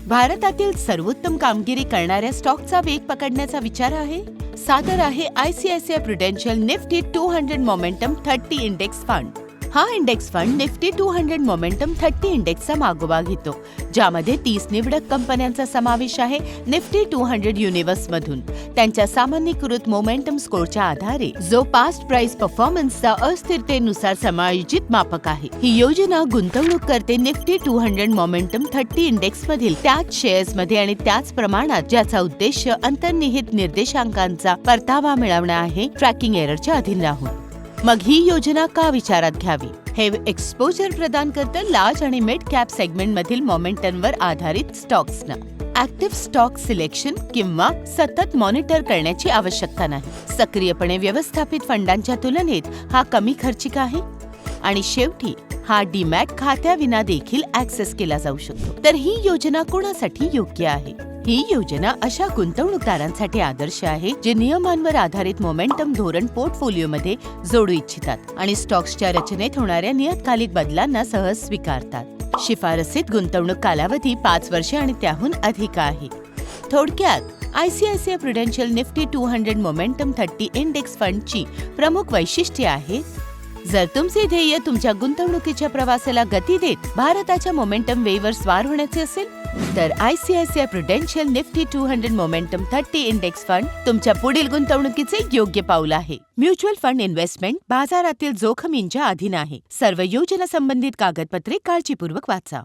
भारतातील सर्वोत्तम कामगिरी करणाऱ्या स्टॉकचा वेग पकडण्याचा विचार आहे? सादर आहे ICICI Prudential Nifty 200 momentum 30 index fund. हा इंडेक्स फंड निफ्टी 200 मोमेंटम 30 इंडेक्सचा मागोवा घेतो, ज्यामध्ये 30 निवडक कंपन्यांचा समावेश आहे. निफ्टी 200 युनिव्हर्समधून त्यांच्या सामान्यीकृत मोमेंटम स्कोरच्या आधारे जो पास्ट प्राइस परफॉर्मन्सचा अस्थिरतेनुसार समायोजित मापक आहे. ही योजना गुंतवणूक करते निफ्टी 200 मोमेंटम 30 इंडेक्समधील त्याच शेअर्समध्ये आणि त्याच प्रमाणात, ज्याचा उद्देश अंतर्निहित निर्देशांकांचा परतावा मिळवणे आहे, ट्रॅकिंग एररच्या अधीन राहून. मग ही योजना का विचारात घ्यावी? हे एक्सपोजर प्रदान करतं लार्ज आणि मिड कॅप सेगमेंटमधील मोमेंटमवर आधारित स्टॉक्सना. ऍक्टिव्ह स्टॉक सिलेक्शन किंवा सतत मॉनिटर करण्याची आवश्यकता नाही. सक्रियपणे व्यवस्थापित फंडांच्या तुलनेत हा कमी खर्चिक आहे. आणि शेवटी हा डीमॅट खात्याविना देखील ऍक्सेस केला जाऊ शकतो. तर ही योजना कोणासाठी योग्य आहे? ही योजना अशा गुंतवणूकदारांसाठी आदर्श आहे जे नियमांवर आधारित मोमेंटम धोरण पोर्टफोलिओमध्ये जोडू इच्छितात आणि स्टॉक्सच्या रचनेत होणाऱ्या नियतकालिक बदलांना सहज स्वीकारतात. शिफारसीत गुंतवणूक कालावधी 5 वर्षे आणि त्याहून अधिक आहे. थोडक्यात ICICI Prudential Nifty 200 momentum 30 index फंडची प्रमुख वैशिष्ट्ये आहेत. जर तुमचे ध्येय तुमच्या गुंतवणुकीच्या प्रवासाला गती देत भारताच्या मोमेंटम वेव्हवर स्वार होण्याचे असेल, तर ICICI Prudential Nifty 200 momentum 30 index fund तुमच्या पुढील गुंतवणुकीचे योग्य पाऊल आहे. म्युच्युअल फंड इन्व्हेस्टमेंट बाजारातील जोखमींच्या अधीन आहे. सर्व योजना संबंधित कागदपत्रे काळजीपूर्वक वाचा.